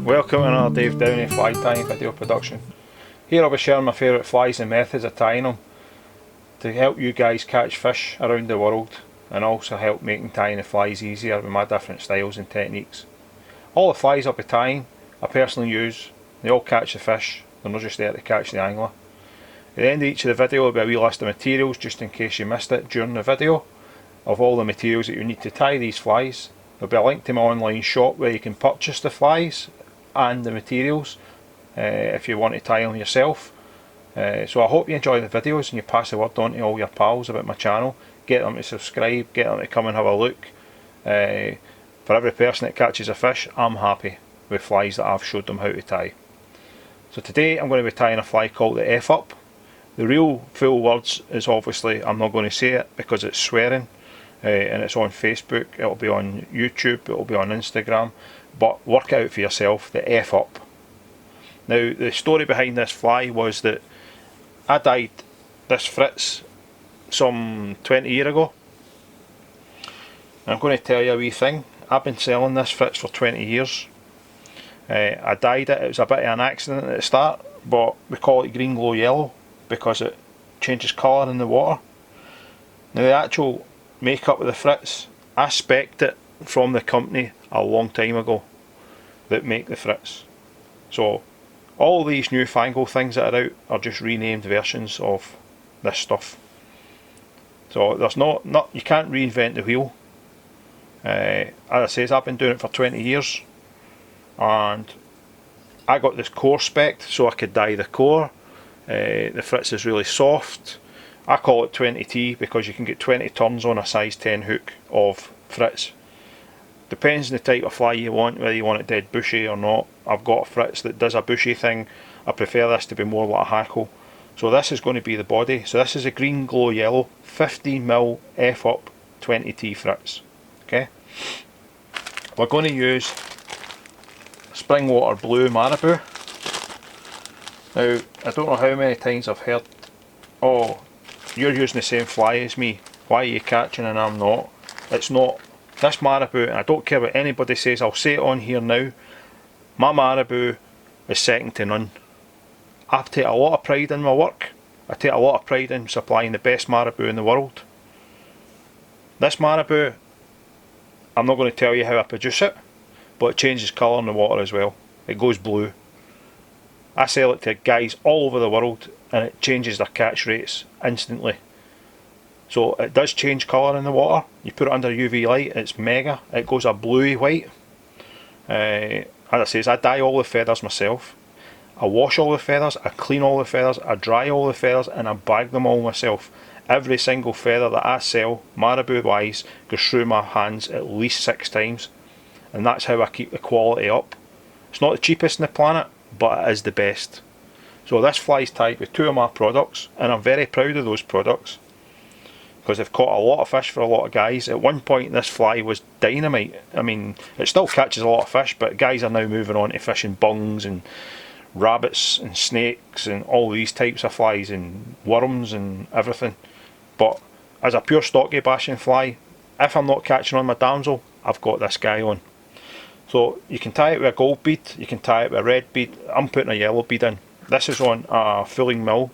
Welcome to another Dave Downey fly tying video production. Here I'll be sharing my favourite flies and methods of tying them to help you guys catch fish around the world, and also help making tying the flies easier with my different styles and techniques. All the flies I'll be tying I personally use. They all catch the fish, they're not just there to catch the angler. At the end of each of the video will be a wee list of materials, just in case you missed it during the video, of all the materials that you need to tie these flies. There'll be a link to my online shop where you can purchase the flies and the materials if you want to tie them yourself. So I hope you enjoy the videos and you pass the word on to all your pals about my channel. Get them to subscribe, get them to come and have a look. For every person that catches a fish, I'm happy with flies that I've showed them how to tie. So today I'm going to be tying a fly called the F-up. The real full words is obviously, I'm not going to say it because it's swearing. And it's on Facebook, it'll be on YouTube, it'll be on Instagram, but work out for yourself the F-up. Now the story behind this fly was that I dyed this Fritz some 20 years ago. And I'm going to tell you a wee thing. I've been selling this Fritz for 20 years. I dyed it was a bit of an accident at the start, but we call it green glow yellow because it changes colour in the water. Now the actual makeup of the Fritz, I spec'd it from the company a long time ago that make the Fritz. So all these newfangled things that are out are just renamed versions of this stuff. So there's not you can't reinvent the wheel. As I says, I've been doing it for 20 years, and I got this core spec'd so I could dye the core. The Fritz is really soft. I call it 20T because you can get 20 turns on a size 10 hook of Fritz. Depends on the type of fly you want, whether you want it dead bushy or not. I've got a Fritz that does a bushy thing. I prefer this to be more like a hackle. So this is going to be the body. So this is a green glow yellow 15mm F-up 20T Fritz. Okay. We're going to use Springwater Blue Marabou. Now I don't know how many times I've heard, oh, you're using the same fly as me, why are you catching and I'm not? It's not. This Marabou, and I don't care what anybody says, I'll say it on here now, my Marabou is second to none. I take a lot of pride in my work. I take a lot of pride in supplying the best Marabou in the world. This Marabou, I'm not going to tell you how I produce it, but it changes colour in the water as well. It goes blue. I sell it to guys all over the world and it changes their catch rates instantly. So it does change colour in the water. You put it under UV light, it's mega. It goes a bluey white. As I say, I dye all the feathers myself. I wash all the feathers, I clean all the feathers, I dry all the feathers, and I bag them all myself. Every single feather that I sell, Marabou wise, goes through my hands at least 6 times. And that's how I keep the quality up. It's not the cheapest in the planet, but it is the best. So this fly's tied with 2 of my products, and I'm very proud of those products because they've caught a lot of fish for a lot of guys. At one point this fly was dynamite. I mean, it still catches a lot of fish, but guys are now moving on to fishing bungs and rabbits and snakes and all these types of flies and worms and everything. But as a pure stocki bashing fly, if I'm not catching on my damsel, I've got this guy on. So you can tie it with a gold bead, you can tie it with a red bead. I'm putting a yellow bead in. This is on a fulling mill,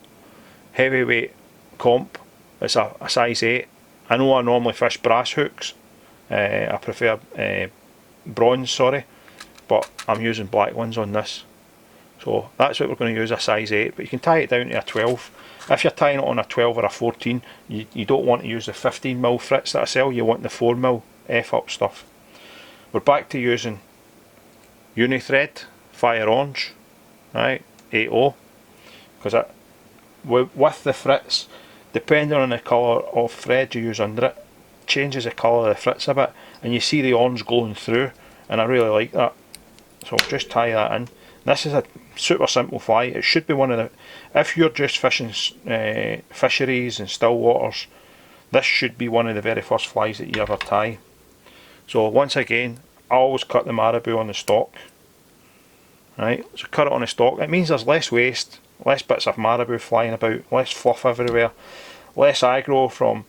heavyweight comp. It's a size 8. I know I normally fish brass hooks. I prefer bronze, sorry, but I'm using black ones on this. So that's what we're going to use, a size 8, but you can tie it down to a 12. If you're tying it on a 12 or a 14, you don't want to use the 15mm Fritz that I sell, you want the 4mm F-up stuff. We're back to using Uni-Thread, Fire Orange, right, 8O, because with the Fritz, depending on the colour of thread you use under it, changes the colour of the Fritz a bit, and you see the orange glowing through, and I really like that. So just tie that in. This is a super simple fly. It should be one of the, if you're just fishing fisheries and still waters, this should be one of the very first flies that you ever tie. So once again, I always cut the Marabou on the stock. Right, so cut it on the stock. It means there's less waste, less bits of Marabou flying about, less fluff everywhere, less aggro from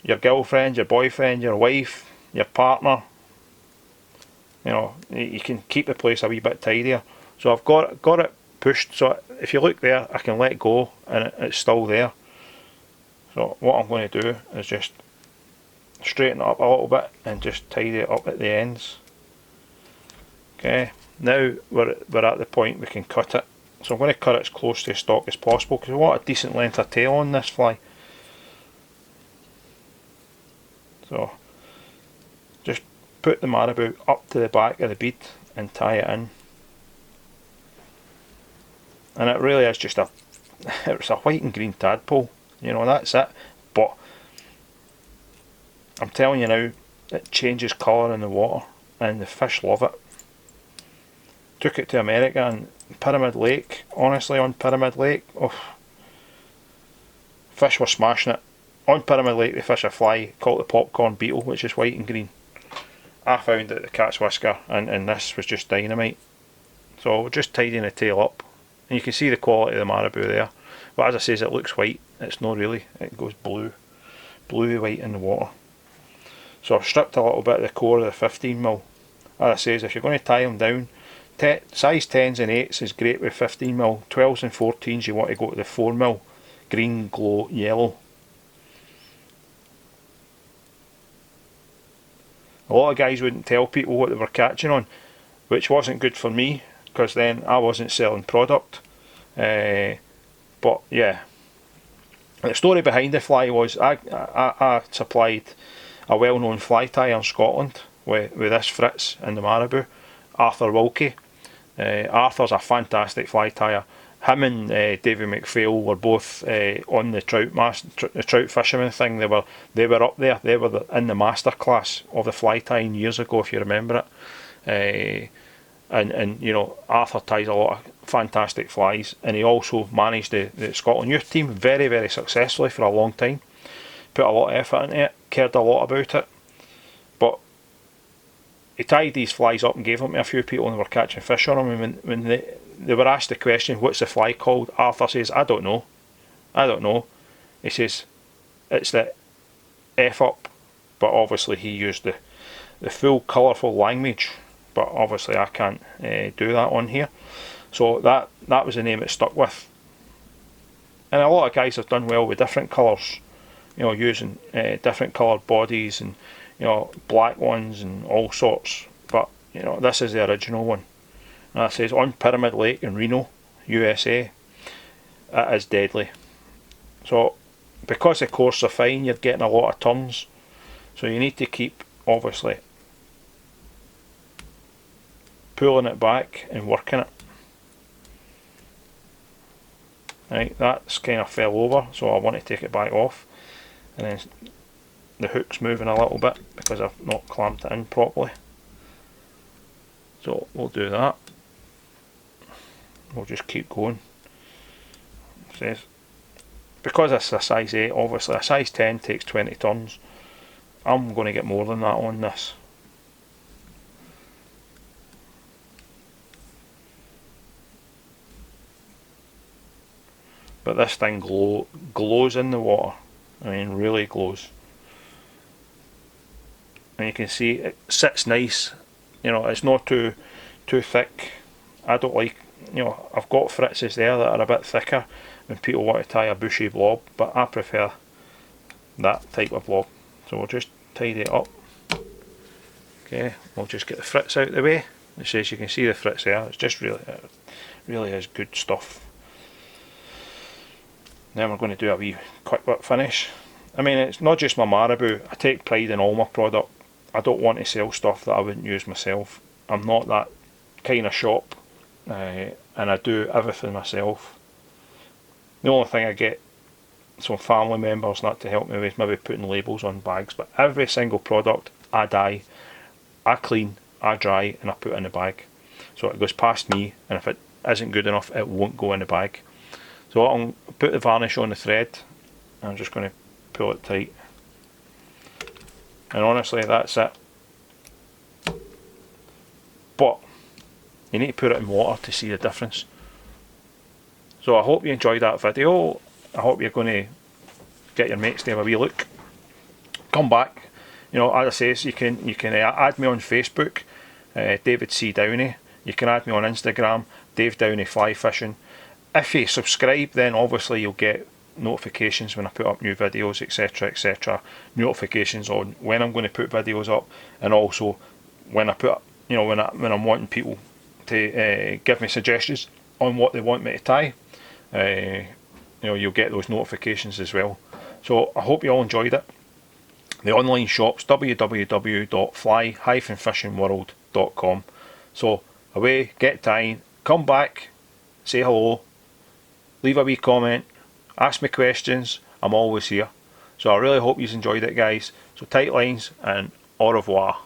your girlfriend, your boyfriend, your wife, your partner. You know, you can keep the place a wee bit tidier. So I've got it pushed, so if you look there, I can let go and it's still there. So what I'm going to do is just straighten it up a little bit and just tidy it up at the ends. Okay, now we're at the point we can cut it. So I'm going to cut it as close to stock as possible because we want a decent length of tail on this fly. So just put the marabou up to the back of the bead and tie it in. And it really is just it's a white and green tadpole, you know, that's it. But I'm telling you now, it changes colour in the water and the fish love it. Took it to America and Pyramid Lake, honestly, on Pyramid Lake, oh, fish were smashing it. On Pyramid Lake they fish a fly called the popcorn beetle, which is white and green. I found it the cat's whisker, and this was just dynamite. So we're just tidying the tail up, and you can see the quality of the marabou there. But as I says, it looks white, it's not really, it goes blue, bluey white in the water. So I've stripped a little bit of the core of the 15mm. As I says, if you're going to tie them down, size 10s and 8s is great with 15mm, 12s and 14s you want to go to the 4mm, green, glow, yellow. A lot of guys wouldn't tell people what they were catching on, which wasn't good for me, because then I wasn't selling product. But yeah, the story behind the fly was I supplied a well-known fly tyer in Scotland with this Fritz and the marabou, Arthur Wilkie. Arthur's a fantastic fly tyer. Him and David McPhail were both on the trout fisherman thing. They were up there. They were in the master class of the fly tying years ago, if you remember it. And you know, Arthur ties a lot of fantastic flies, and he also managed the Scotland youth team very, very successfully for a long time. Put a lot of effort into it, cared a lot about it. But he tied these flies up and gave them to a few people, and they were catching fish on them. And when they were asked the question, what's the fly called? Arthur says, I don't know. I don't know. He says, it's the F-up. But obviously he used the full colourful language. But obviously I can't do that on here. So that was the name it stuck with. And a lot of guys have done well with different colours. You know, using different coloured bodies and, you know, black ones and all sorts. But, you know, this is the original one. And it says on Pyramid Lake in Reno, USA. It is deadly. So because the courses are fine, you're getting a lot of turns. So you need to keep, obviously, pulling it back and working it. Right, that's kind of fell over, so I want to take it back off. And then the hook's moving a little bit because I've not clamped it in properly. So we'll do that. We'll just keep going. It says, because it's a size 8, obviously a size 10 takes 20 turns. I'm going to get more than that on this. But this thing glows in the water. I mean, really glows. And you can see it sits nice. You know, it's not too thick. I don't like, you know, I've got Fritzes there that are a bit thicker when people want to tie a bushy blob, but I prefer that type of blob. So we'll just tidy it up. Okay, we'll just get the Fritz out of the way. It says you can see the Fritz there. It's just really is good stuff. Then we're going to do a wee quick whip finish. I mean, it's not just my marabou. I take pride in all my product. I don't want to sell stuff that I wouldn't use myself. I'm not that kind of shop, and I do everything myself. The only thing I get some family members not to help me with maybe putting labels on bags, but every single product I dye, I clean, I dry, and I put in the bag. So it goes past me, and if it isn't good enough, it won't go in the bag. So I'll put the varnish on the thread. I'm just going to pull it tight. And honestly, that's it. But you need to put it in water to see the difference. So I hope you enjoyed that video. I hope you're going to get your mates to have a wee look. Come back. You know, as I say, you can add me on Facebook. David C. Downey. You can add me on Instagram, Dave Downey Fly Fishing. If you subscribe, then obviously you'll get notifications when I put up new videos, etc, etc. Notifications on when I'm going to put videos up, and also when I put, you know, when I'm wanting people to give me suggestions on what they want me to tie. You know, you'll get those notifications as well. So I hope you all enjoyed it. The online shop's www.fly-fishingworld.com. So away, get tying, come back, say hello, leave a wee comment, ask me questions. I'm always here. So I really hope you enjoyed it, guys. So tight lines and au revoir.